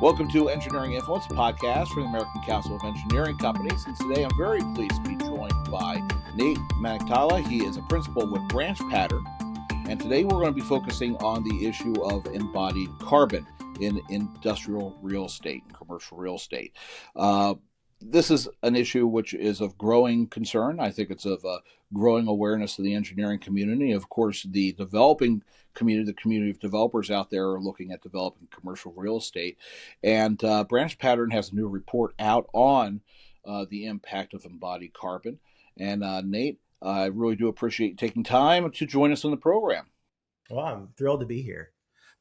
Welcome to Engineering Influence, a podcast from the American Council of Engineering Companies. And today I'm very pleased to be joined by Nate Maniktala. He is a principal with BranchPattern. And today we're going to be focusing on the issue of embodied carbon in industrial real estate and commercial real estate. This is an issue which is of growing concern. I think it's of growing awareness to the engineering community. Of course, the developing community, the community of developers out there are looking at developing commercial real estate. And BranchPattern has a new report out on the impact of embodied carbon. And Nate, I really do appreciate you taking time to join us on the program. Well, I'm thrilled to be here.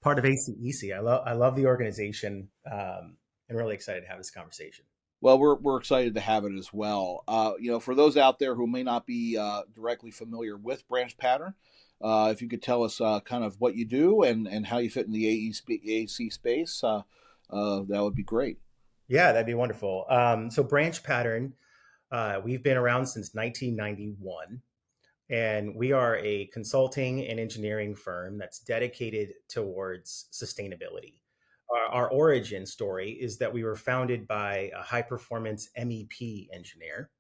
Part of ACEC. I love the organization and really excited to have this conversation. Well, we're excited to have it as well. For those out there who may not be directly familiar with BranchPattern, if you could tell us kind of what you do and how you fit in the AEC space, that would be great. Yeah, that'd be wonderful. So BranchPattern, we've been around since 1991, and we are a consulting and engineering firm that's dedicated towards sustainability. Our origin story is that we were founded by a high-performance MEP engineer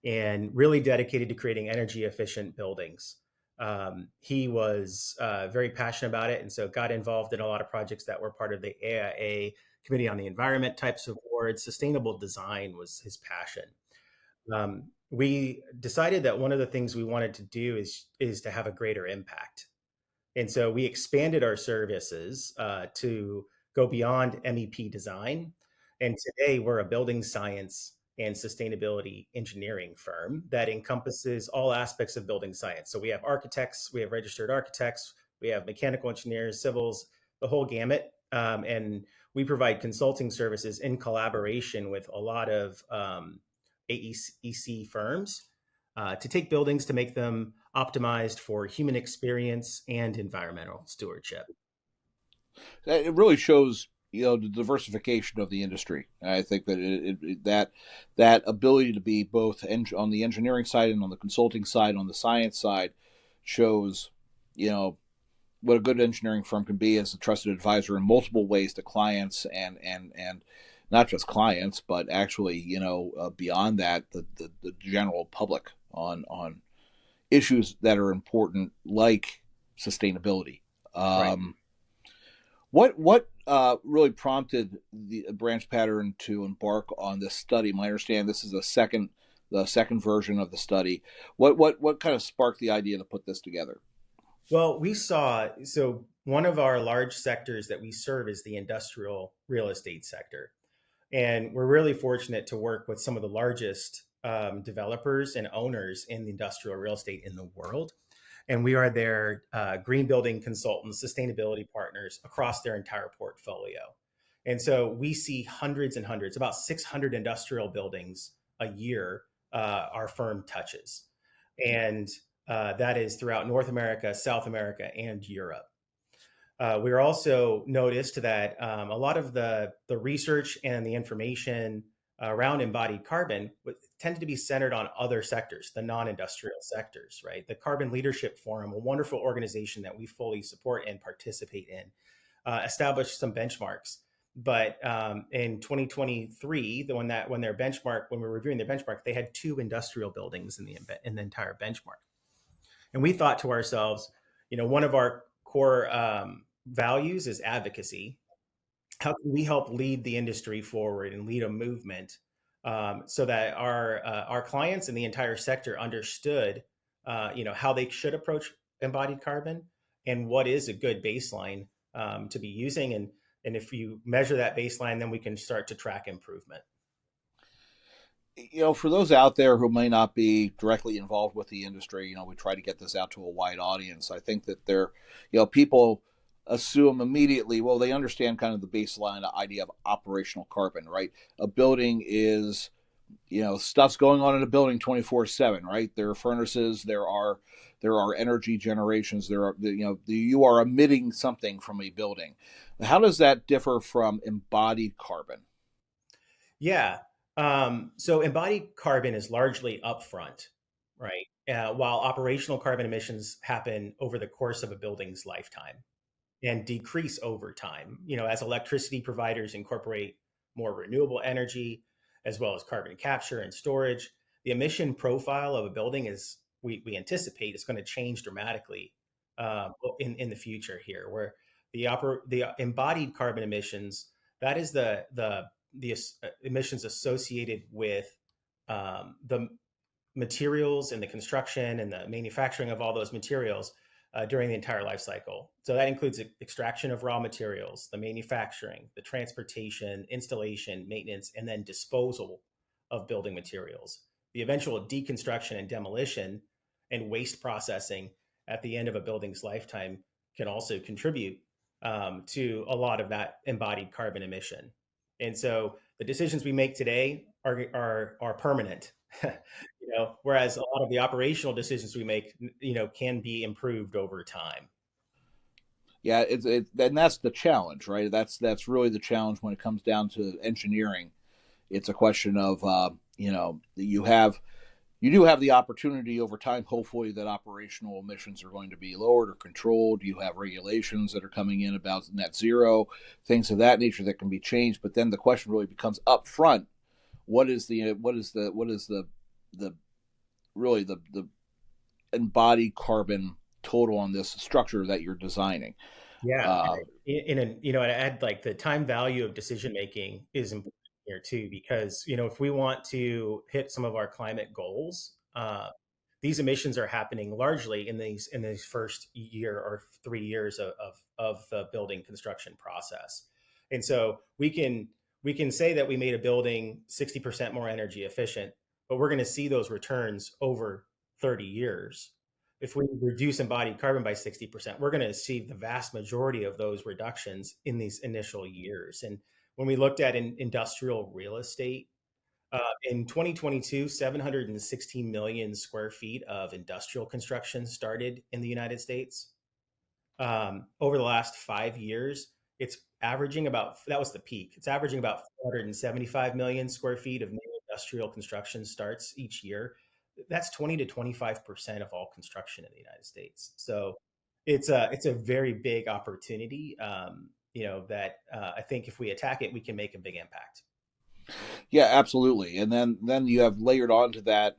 and really dedicated to creating energy efficient buildings. He was very passionate about it, and so got involved in a lot of projects that were part of the AIA Committee on the Environment types of boards. Sustainable design was his passion. We decided that one of the things we wanted to do is to have a greater impact. And so we expanded our services to go beyond MEP design. And today we're a building science and sustainability engineering firm that encompasses all aspects of building science. So we have architects, we have registered architects, we have mechanical engineers, civils, the whole gamut. And we provide consulting services in collaboration with a lot of AEC firms to take buildings to make them optimized for human experience and environmental stewardship. It really shows, the diversification of the industry. I think that that ability to be both on the engineering side and on the consulting side, on the science side, shows, what a good engineering firm can be as a trusted advisor in multiple ways to clients and not just clients, but actually, beyond that, the general public on issues that are important, like sustainability. Right. What really prompted the BranchPattern to embark on this study? My understanding, this is the second version of the study. What kind of sparked the idea to put this together? Well, so one of our large sectors that we serve is the industrial real estate sector. And we're really fortunate to work with some of the largest developers and owners in the industrial real estate in the world. And we are their green building consultants, sustainability partners across their entire portfolio. And so we see hundreds and hundreds, about 600 industrial buildings a year our firm touches. And that is throughout North America, South America, and Europe. We also noticed that a lot of the research and the information around embodied carbon tended to be centered on other sectors, the non-industrial sectors, right? The Carbon Leadership Forum, a wonderful organization that we fully support and participate in, established some benchmarks. But in 2023, when we were reviewing their benchmark, they had 2 industrial buildings in the entire benchmark. And we thought to ourselves, one of our core values is advocacy. How can we help lead the industry forward and lead a movement so that our clients and the entire sector understood, how they should approach embodied carbon and what is a good baseline to be using. And if you measure that baseline, then we can start to track improvement. For those out there who may not be directly involved with the industry, we try to get this out to a wide audience. I think that people assume immediately, well, they understand kind of the baseline idea of operational carbon, right? A building is, stuff's going on in a building 24/7, right? There are furnaces, there are energy generations, you are emitting something from a building. How does that differ from embodied carbon? Yeah. So embodied carbon is largely upfront, right? While operational carbon emissions happen over the course of a building's lifetime. and decrease over time. As electricity providers incorporate more renewable energy, as well as carbon capture and storage, the emission profile of a building we anticipate is going to change dramatically in the future here, where the embodied carbon emissions, that is the emissions associated with the materials and the construction and the manufacturing of all those materials during the entire life cycle. So that includes extraction of raw materials, the manufacturing, the transportation, installation, maintenance, and then disposal of building materials. The eventual deconstruction and demolition and waste processing at the end of a building's lifetime can also contribute to a lot of that embodied carbon emission. And so the decisions we make today are permanent. Whereas a lot of the operational decisions we make, can be improved over time. Yeah, and that's the challenge, right? That's really the challenge when it comes down to engineering. It's a question of you do have the opportunity over time, hopefully, that operational emissions are going to be lowered or controlled. You have regulations that are coming in about net zero, things of that nature that can be changed. But then the question really becomes up front: what is the really the embodied carbon total on this structure that you're designing? Yeah, and I add, like, the time value of decision making is important here too, because if we want to hit some of our climate goals, these emissions are happening largely in these first year or 3 years of the building construction process. And so we can say that we made a building 60% more energy efficient, but we're going to see those returns over 30 years. If we reduce embodied carbon by 60%, we're going to see the vast majority of those reductions in these initial years. And when we looked at industrial real estate, in 2022, 716 million square feet of industrial construction started in the United States. Over the last 5 years, it's averaging that was the peak. It's averaging about 475 million square feet of new industrial construction starts each year. That's 20 to 25% of all construction in the United States. So it's a very big opportunity, that I think if we attack it, we can make a big impact. Yeah, absolutely. And then you have layered onto that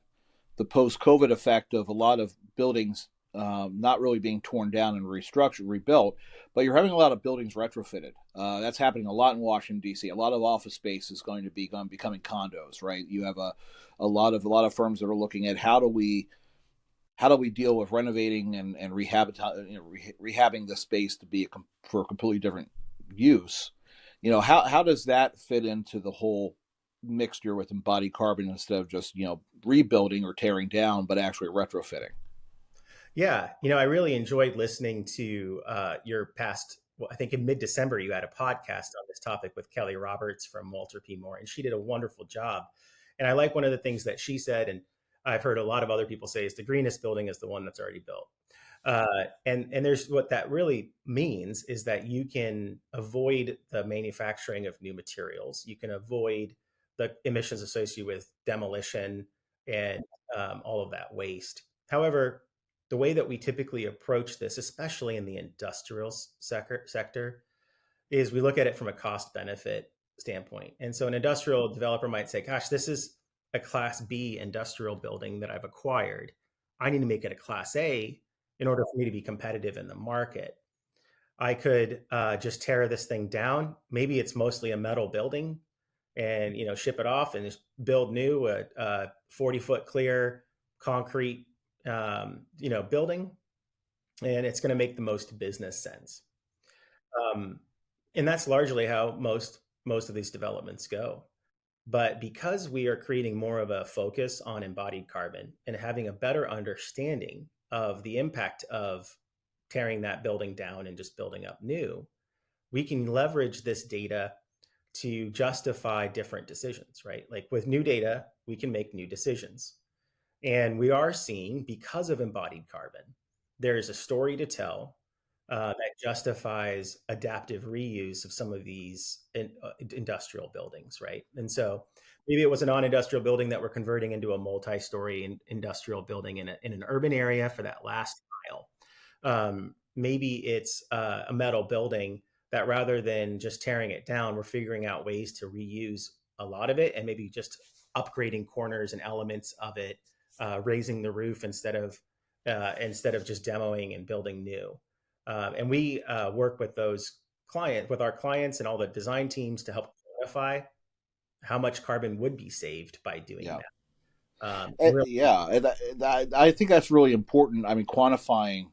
the post-COVID effect of a lot of buildings not really being torn down and restructured, rebuilt, but you're having a lot of buildings retrofitted. That's happening a lot in Washington D.C. A lot of office space is going to be becoming condos, right? You have a lot of firms that are looking at how do we deal with renovating and rehabbing the space to be for a completely different use. How does that fit into the whole mixture with embodied carbon instead of just rebuilding or tearing down, but actually retrofitting? Yeah, I really enjoyed listening to your past. Well, I think in mid-December you had a podcast on this topic with Kelly Roberts from Walter P. Moore, and she did a wonderful job. And I like one of the things that she said, and I've heard a lot of other people say, is the greenest building is the one that's already built. And there's what that really means is that you can avoid the manufacturing of new materials. You can avoid the emissions associated with demolition and all of that waste. However, the way that we typically approach this, especially in the industrial sector, is we look at it from a cost benefit standpoint. And so an industrial developer might say, gosh, this is a Class B industrial building that I've acquired. I need to make it a Class A in order for me to be competitive in the market. I could just tear this thing down. Maybe it's mostly a metal building and ship it off and just build new, a 40-foot clear concrete building, and it's going to make the most business sense. And that's largely how most of these developments go. But because we are creating more of a focus on embodied carbon and having a better understanding of the impact of tearing that building down and just building up new, we can leverage this data to justify different decisions, right? Like with new data, we can make new decisions. And we are seeing, because of embodied carbon, there's a story to tell that justifies adaptive reuse of some of these industrial buildings, right? And so maybe it was a non-industrial building that we're converting into a multi-story industrial building in an urban area for that last mile. maybe it's a metal building that rather than just tearing it down, we're figuring out ways to reuse a lot of it and maybe just upgrading corners and elements of it, raising the roof instead of just demoing and building new. And we work with our clients and all the design teams to help quantify how much carbon would be saved by doing Yeah. that. Really, Yeah, I think that's really important. I mean, quantifying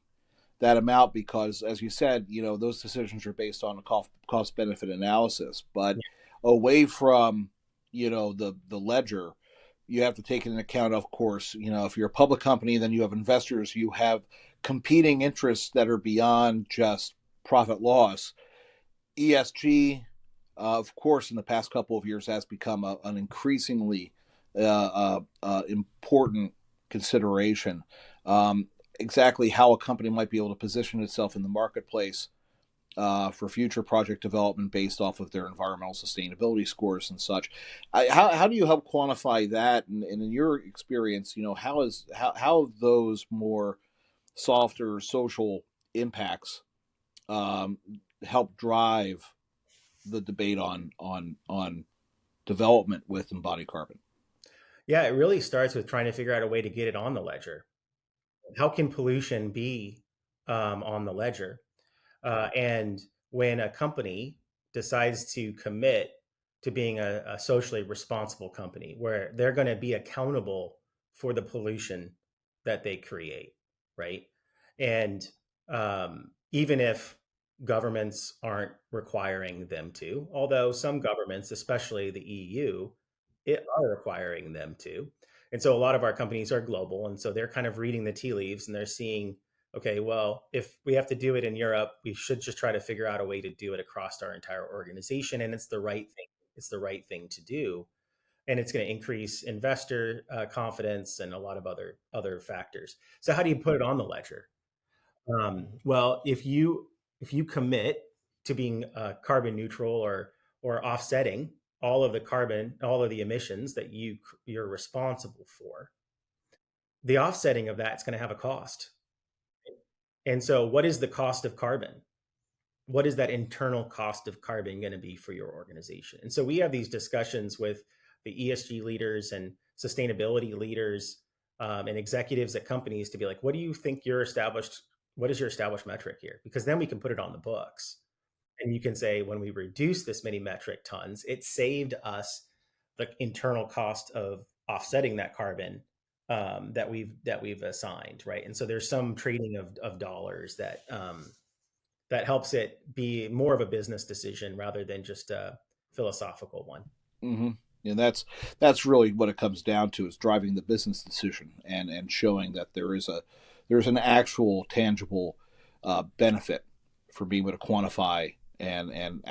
that amount because, as you said, those decisions are based on a cost benefit analysis. But away from the ledger, you have to take into account, of course, if you're a public company, then you have investors, you have competing interests that are beyond just profit loss. ESG, of course, in the past couple of years has become an increasingly important consideration. Exactly how a company might be able to position itself in the marketplace for future project development based off of their environmental sustainability scores and such. How do you help quantify that? And in your experience, how have those more softer social impacts help drive the debate on development with embodied carbon? yeah, it really starts with trying to figure out a way to get it on the ledger. How can pollution be on the ledger? And when a company decides to commit to being a socially responsible company, where they're going to be accountable for the pollution that they create, right? And even if governments aren't requiring them to, although some governments, especially the EU, are requiring them to. And so a lot of our companies are global. And so they're kind of reading the tea leaves and they're seeing, okay, well, if we have to do it in Europe, we should just try to figure out a way to do it across our entire organization. And it's the right thing. It's the right thing to do. And it's going to increase investor confidence and a lot of other factors. So how do you put it on the ledger? Well, if you commit to being carbon neutral or offsetting all of the carbon, all of the emissions that you're responsible for, the offsetting of that's going to have a cost. And so, what is the cost of carbon? What is that internal cost of carbon going to be for your organization? And so, we have these discussions with the ESG leaders and sustainability leaders and executives at companies to be like, what do you think what is your established metric here? Because then we can put it on the books. And you can say, when we reduce this many metric tons, it saved us the internal cost of offsetting that carbon that we've assigned, right? And so there's some trading of dollars that helps it be more of a business decision rather than just a philosophical one. Mm-hmm. And that's really what it comes down to, is driving the business decision and showing that there's an actual tangible benefit for being able to quantify and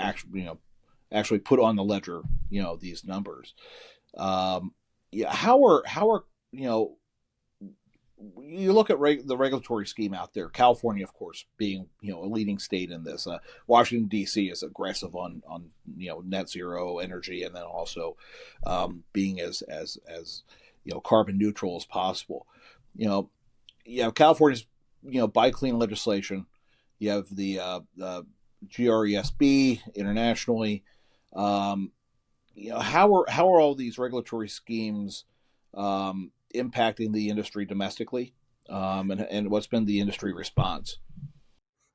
actually put on the ledger these numbers. Yeah, how are you look at the regulatory scheme out there. California, of course, being a leading state in this. Washington D.C. is aggressive on net zero energy, and then also being as carbon neutral as possible. California's buy clean legislation. You have the GRESB internationally. How are all these regulatory schemes impacting the industry domestically, and what's been the industry response?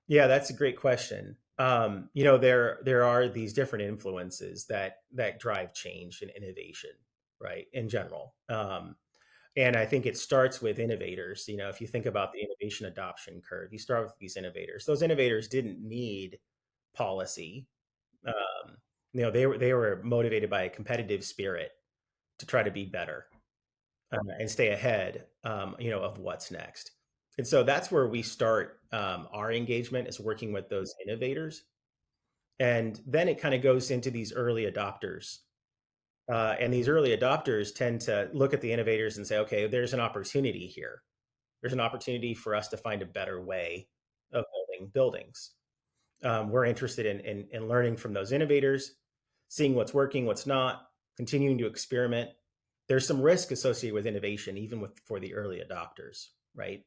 Yeah, that's a great question. There are these different influences that drive change and innovation, right? In general, and I think it starts with innovators. If you think about the innovation adoption curve, you start with these innovators. Those innovators didn't need policy. They were motivated by a competitive spirit to try to be better and stay ahead, of what's next. And so that's where we start our engagement, is working with those innovators. And then it kind of goes into these early adopters. And these early adopters tend to look at the innovators and say, okay, there's an opportunity here. There's an opportunity for us to find a better way of building buildings. We're interested in learning from those innovators, seeing what's working, what's not, continuing to experiment. There's some risk associated with innovation, even for the early adopters, right?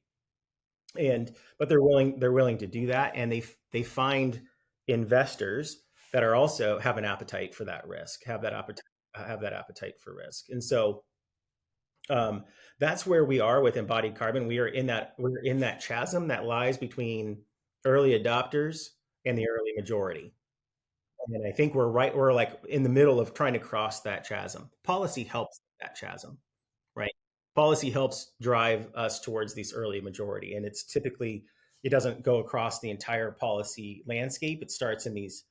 But they're willing to do that, and they find investors that are also have an appetite for that risk, have that appetite for risk. And so um, that's where we are with embodied carbon. We're in that chasm that lies between early adopters and the early majority. And I think we're like in the middle of trying to cross that chasm. Policy helps that chasm, right? Policy helps drive us towards this early majority. And it doesn't go across the entire policy landscape. It starts in these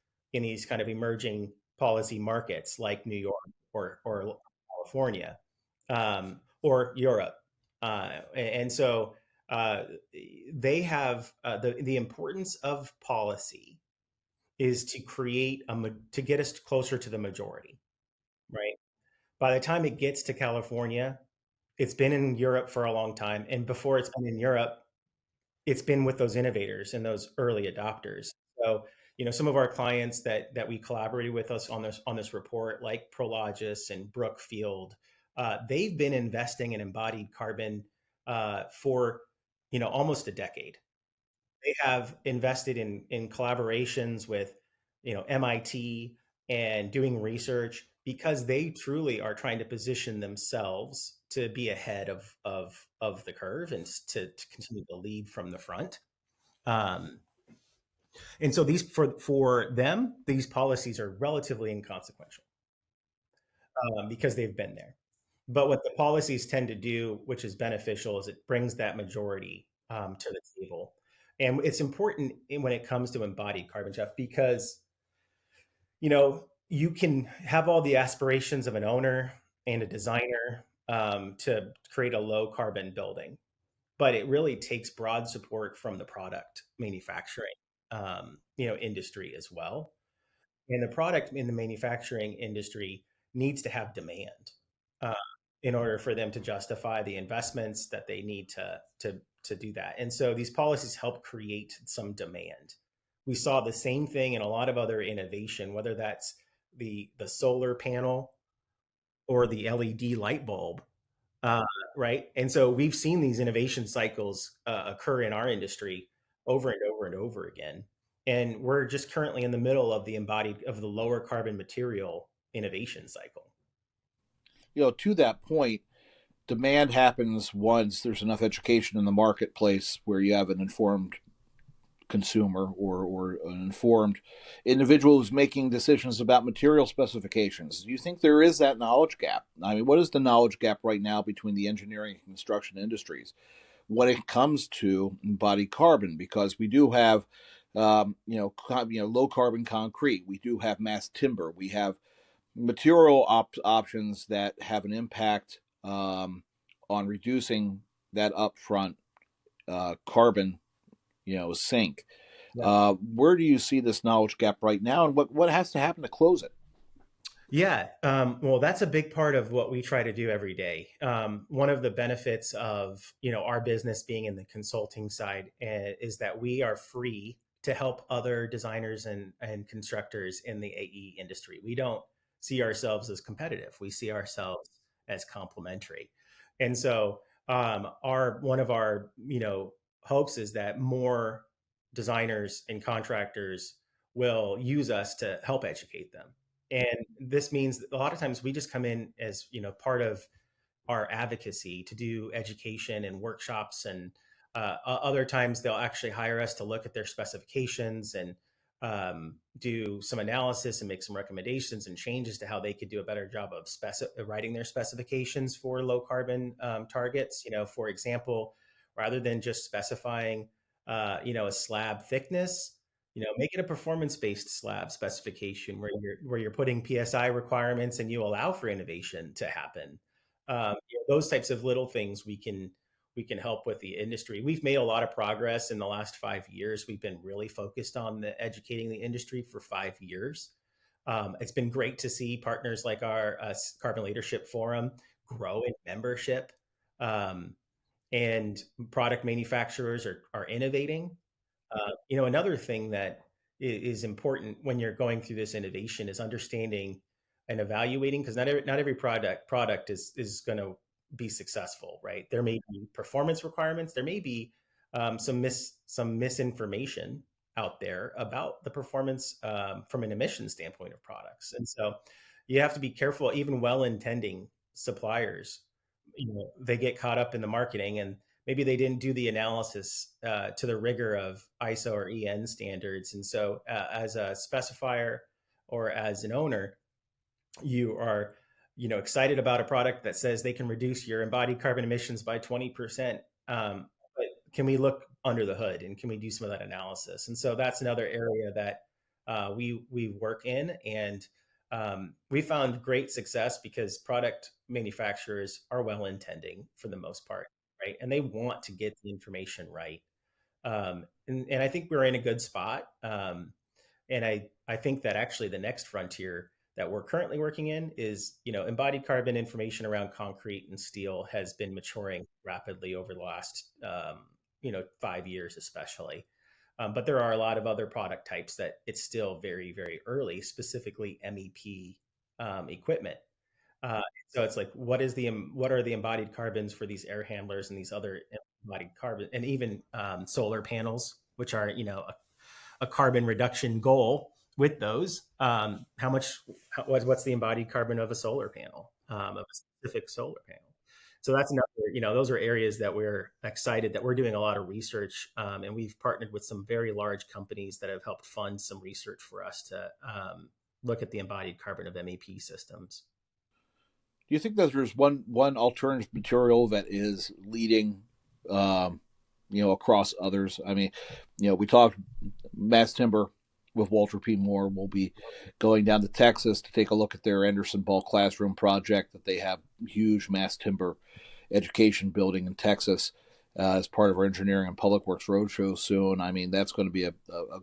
kind of emerging policy markets like New York or California, or Europe. And so uh, they have the importance of policy is to to get us closer to the majority, right? By the time it gets to California, it's been in Europe for a long time. And before it's been in Europe, it's been with those innovators and those early adopters. So, some of our clients that we collaborated with us on this report, like Prologis and Brookfield, they've been investing in embodied carbon for almost a decade. They have invested in collaborations with MIT and doing research because they truly are trying to position themselves to be ahead of the curve and to continue to lead from the front. Um, and so for them, these policies are relatively inconsequential because they've been there. But what the policies tend to do, which is beneficial, is it brings that majority to the table. And it's important when it comes to embodied carbon, Jeff, because you can have all the aspirations of an owner and a designer to create a low carbon building, but it really takes broad support from the product manufacturing industry as well. And the product in the manufacturing industry needs to have demand uh, in order for them to justify the investments that they need to do that. And so these policies help create some demand. We saw the same thing in a lot of other innovation, whether that's the solar panel or the LED light bulb, uh, right? And so we've seen these innovation cycles occur in our industry over and over and over again. And we're just currently in the middle of the lower carbon material innovation cycle. To that point, demand happens once there's enough education in the marketplace where you have an informed consumer or an informed individual who's making decisions about material specifications. Do you think there is that knowledge gap? I mean, what is the knowledge gap right now between the engineering and construction industries when it comes to embodied carbon? Because we do have, low carbon concrete. We do have mass timber. We have material options that have an impact on reducing that upfront carbon sink. Yeah. Where do you see this knowledge gap right now, and what has to happen to close it? Yeah. Well, that's a big part of what we try to do every day. One of the benefits of our business being in the consulting side is that we are free to help other designers and constructors in the AE industry. We don't see ourselves as competitive. We see ourselves as complementary. And so our one of our hopes is that more designers and contractors will use us to help educate them. And this means that a lot of times we just come in as part of our advocacy to do education and workshops, and other times they'll actually hire us to look at their specifications and do some analysis and make some recommendations and changes to how they could do a better job of writing their specifications for low carbon targets. For example, rather than just specifying a slab thickness, make it a performance-based slab specification where you're putting PSI requirements and you allow for innovation to happen. Those types of little things we can help with the industry. We've made a lot of progress in the last 5 years. We've been really focused on educating the industry for 5 years. It's been great to see partners like our Carbon Leadership Forum grow in membership, and product manufacturers are innovating. Another thing that is important when you're going through this innovation is understanding and evaluating, because not every product is going to be successful, right? There may be performance requirements. There may be some misinformation out there about the performance from an emission standpoint of products. And so you have to be careful. Even well-intending suppliers, they get caught up in the marketing, and maybe they didn't do the analysis to the rigor of ISO or EN standards. And so as a specifier or as an owner, you are excited about a product that says they can reduce your embodied carbon emissions by 20%. But can we look under the hood, and can we do some of that analysis? And so that's another area that we work in, and we found great success because product manufacturers are well-intending for the most part, right? And they want to get the information right. And I think we're in a good spot. And I think that actually the next frontier that we're currently working in is, embodied carbon information around concrete and steel has been maturing rapidly over the last, 5 years, especially. But there are a lot of other product types that it's still very, very early, specifically MEP equipment. So it's like, what are the embodied carbons for these air handlers and these other embodied carbon, and even solar panels, which are, a carbon reduction goal with those. What's the embodied carbon of a solar panel, of a specific solar panel? So that's another, those are areas that we're excited that we're doing a lot of research. And we've partnered with some very large companies that have helped fund some research for us to look at the embodied carbon of MEP systems. Do you think that there's one alternative material that is leading, across others? I mean, we talked mass timber with Walter P. Moore. We'll be going down to Texas to take a look at their Anderson Ball Classroom project, that they have huge mass timber education building in Texas as part of our Engineering and Public Works Roadshow soon. I mean, that's going to be a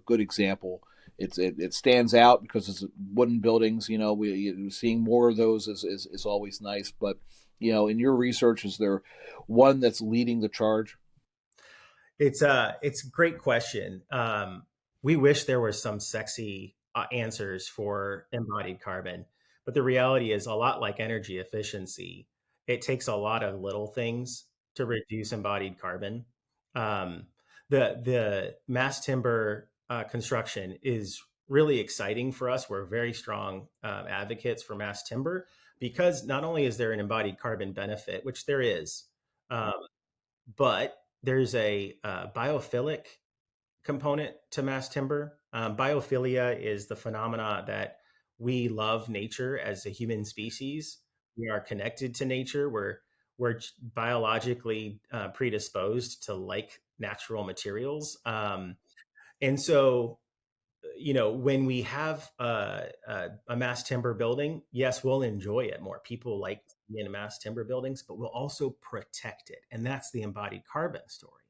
good example. It stands out because it's wooden buildings. Seeing more of those is always nice. But in your research, is there one that's leading the charge? It's a great question. We wish there were some sexy answers for embodied carbon, but the reality is, a lot like energy efficiency, it takes a lot of little things to reduce embodied carbon. The mass timber construction is really exciting for us. We're very strong advocates for mass timber, because not only is there an embodied carbon benefit, which there is, but there's a biophilic component to mass timber. Biophilia is the phenomena that we love nature as a human species. We are connected to nature. We're biologically predisposed to like natural materials. And so, when we have a mass timber building, yes, we'll enjoy it more. People like in mass timber buildings, but we'll also protect it. And that's the embodied carbon story.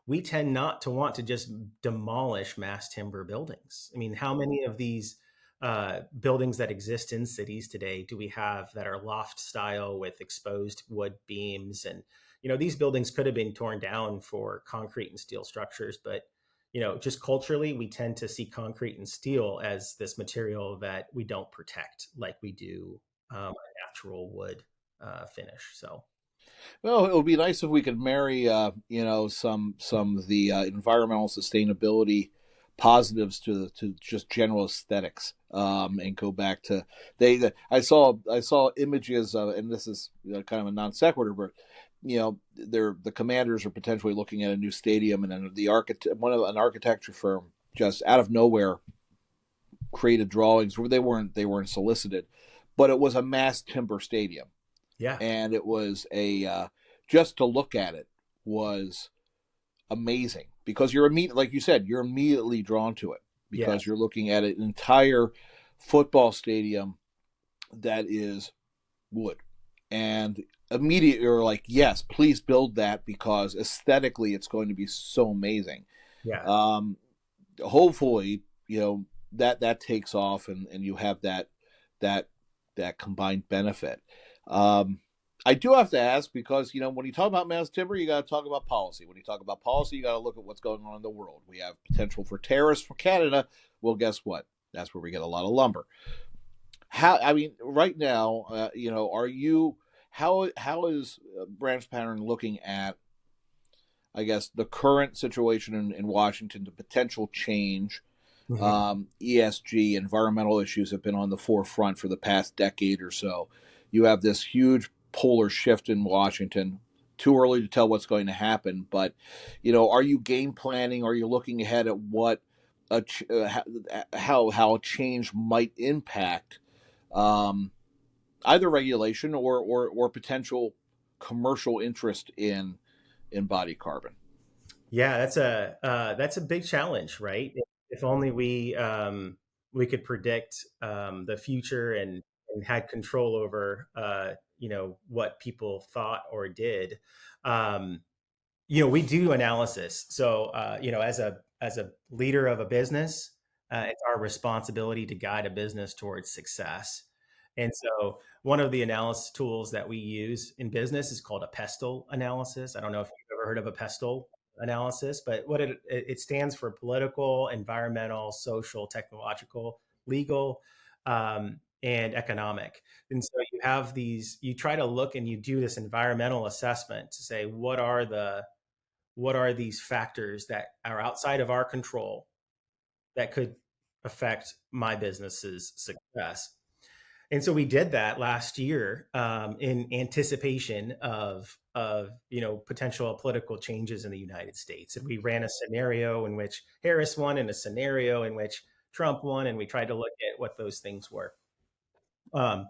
We tend not to want to just demolish mass timber buildings. I mean, how many of these buildings that exist in cities today do we have that are loft style with exposed wood beams? And, these buildings could have been torn down for concrete and steel structures, but just culturally, we tend to see concrete and steel as this material that we don't protect like we do a natural wood finish. So, well, it would be nice if we could marry, some of the environmental sustainability positives to just general aesthetics, and go back to I saw images of, and this is kind of a non sequitur, but the Commanders are potentially looking at a new stadium, and then an architecture firm just out of nowhere created drawings where they weren't solicited, but it was a mass timber stadium. Yeah, and it was just to look at it was amazing, because like you said, you're immediately drawn to it, because you're looking at an entire football stadium that is wood, and immediately you're like, yes, please build that, because aesthetically it's going to be so amazing. Yeah. Hopefully, that takes off, and you have that combined benefit. I do have to ask, because when you talk about mass timber, you got to talk about policy. When you talk about policy, you got to look at what's going on in the world. We have potential for tariffs for Canada. Well, guess what? That's where we get a lot of lumber. Right now, how is BranchPattern looking at? I guess, the current situation in Washington, the potential change. Mhm. ESG, environmental issues have been on the forefront for the past decade or so. You have this huge polar shift in Washington. Too early to tell what's going to happen, but are you game planning? Are you looking ahead at what how a change might impact um, either regulation or potential commercial interest in embodied carbon? Yeah, that's a big challenge, right? If only we could predict the future and had control over what people thought or did. Um, we do analysis. So as a leader of a business, it's our responsibility to guide a business towards success. And so one of the analysis tools that we use in business is called a pestle analysis. I don't know if you've ever heard of a pestle analysis, but what it stands for: political, environmental, social, technological, legal, and economic. And so you have these, you try to look and you do this environmental assessment to say, what are these factors that are outside of our control that could affect my business's success. And so we did that last year, in anticipation of potential political changes in the United States. And we ran a scenario in which Harris won and a scenario in which Trump won, and we tried to look at what those things were. Um,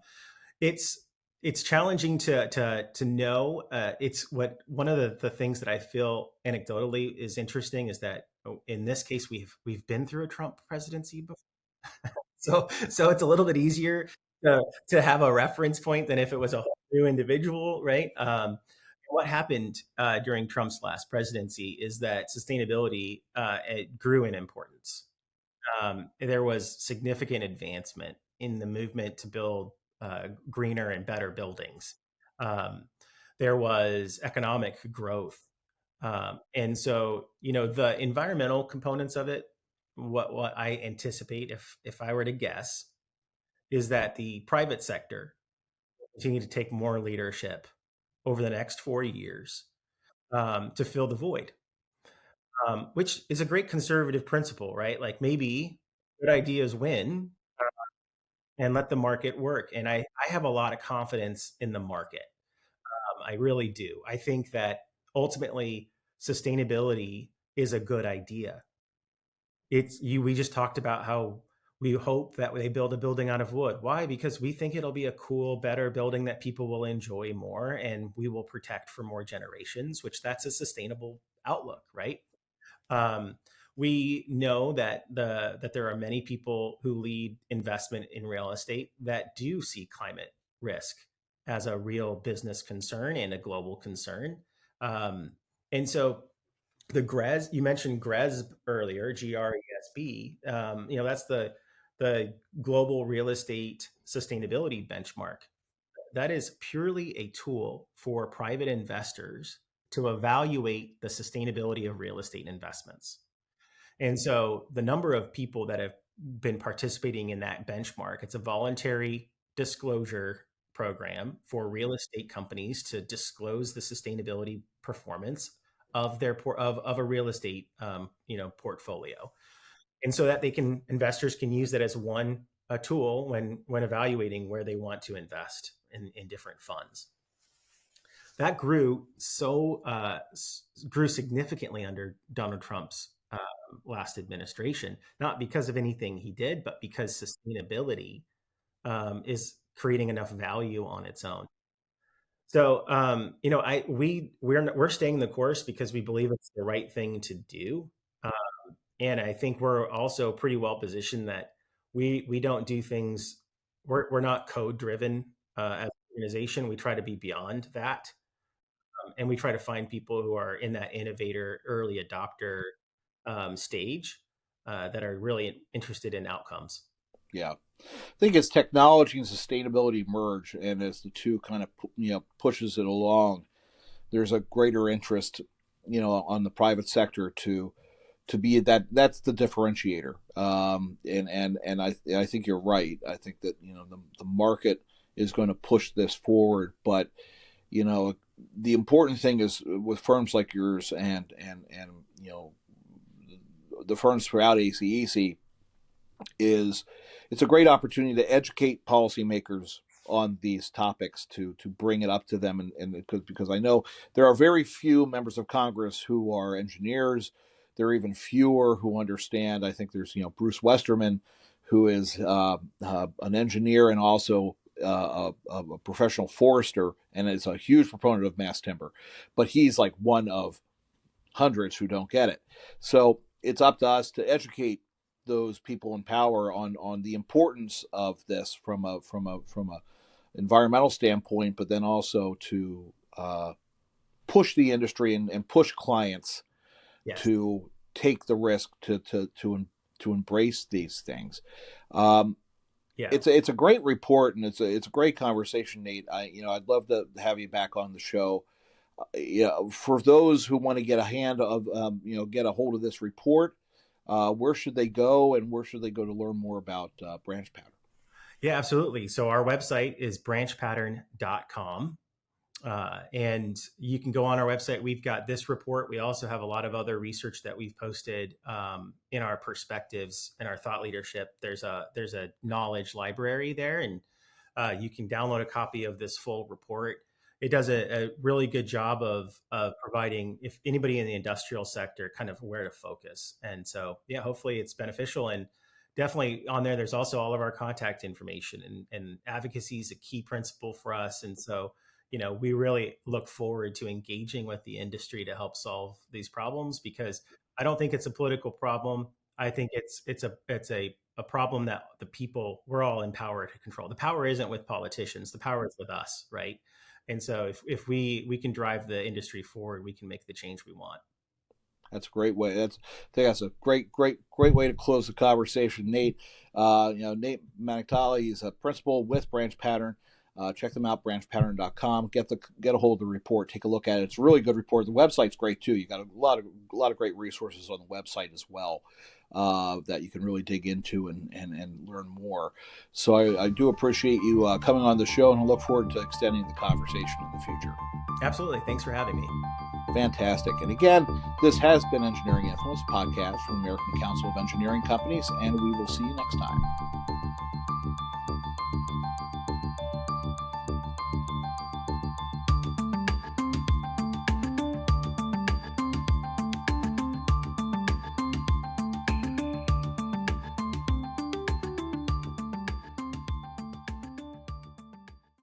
it's it's challenging to know. It's what One of the things that I feel anecdotally is interesting is that, in this case, we've been through a Trump presidency before, so it's a little bit easier to have a reference point than if it was a whole new individual, right? What happened during Trump's last presidency is that sustainability it grew in importance. There was significant advancement in the movement to build greener and better buildings. Um, there was economic growth. And so, the environmental components of it, what I anticipate, if I were to guess, is that the private sector will continue to take more leadership over the next 4 years to fill the void, which is a great conservative principle, right? Like, maybe good ideas win, and let the market work. And I have a lot of confidence in the market. I really do. I think that ultimately sustainability is a good idea. We just talked about how we hope that they build a building out of wood. Why? Because we think it'll be a cool, better building that people will enjoy more and we will protect for more generations, which that's a sustainable outlook, right? Um, we know that there are many people who lead investment in real estate that do see climate risk as a real business concern and a global concern. Um, and so the GRES, you mentioned GRESB earlier, GRESB. That's the global real estate sustainability benchmark. That is purely a tool for private investors to evaluate the sustainability of real estate investments. And so the number of people that have been participating in that benchmark, it's a voluntary disclosure program for real estate companies to disclose the sustainability performance of of a real estate portfolio. And so that investors can use that as a tool when evaluating where they want to invest in different funds. That grew significantly under Donald Trump's last administration, not because of anything he did, but because sustainability is creating enough value on its own. So, we're staying the course because we believe it's the right thing to do, and I think we're also pretty well positioned that we don't do things. We're not code driven as an organization. We try to be beyond that, and we try to find people who are in that innovator, early adopter stage that are really interested in outcomes. Yeah. I think as technology and sustainability merge, and as the two kind of pushes it along, there's a greater interest, on the private sector to be that's the differentiator. And I think you're right. I think that the market is going to push this forward, but the important thing is with firms like yours and the firms throughout ACEC is it's a great opportunity to educate policymakers on these topics, to bring it up to them, and because I know there are very few members of Congress who are engineers. There are even fewer who understand. I think there's Bruce Westerman, who is an engineer and also a professional forester, and is a huge proponent of mass timber, but he's like one of hundreds who don't get it. So it's up to us to educate those people in power on the importance of this from a environmental standpoint, but then also to push the industry and push clients Yes. to take the risk to embrace these things. Yeah. It's a great report, and it's a great conversation, Nate. I'd love to have you back on the show. For those who want to get a hold of this report, where should they go, and where should they go to learn more about BranchPattern? Yeah, absolutely. So our website is branchpattern.com. And you can go on our website. We've got this report. We also have a lot of other research that we've posted in our perspectives and our thought leadership. There's a knowledge library there, and you can download a copy of this full report. It does a really good job of providing, if anybody in the industrial sector, kind of where to focus. And so, yeah, hopefully it's beneficial. And definitely on there, there's also all of our contact information, and advocacy is a key principle for us. And so, we really look forward to engaging with the industry to help solve these problems, because I don't think it's a political problem. I think it's a problem that the people, we're all empowered to control. The power isn't with politicians. The power is with us, right? And so if we can drive the industry forward, we can make the change we want. That's a great way. I think that's a great way to close the conversation, Nate. Nate Maniktala, he's a principal with BranchPattern. Check them out, BranchPattern.com. Get a hold of the report. Take a look at it. It's a really good report. The website's great too. You got a lot of great resources on the website as well that you can really dig into and learn more. So I do appreciate you coming on the show, and I look forward to extending the conversation in the future. Absolutely. Thanks for having me. Fantastic. And again, this has been Engineering Influence podcast from the American Council of Engineering Companies, and we will see you next time.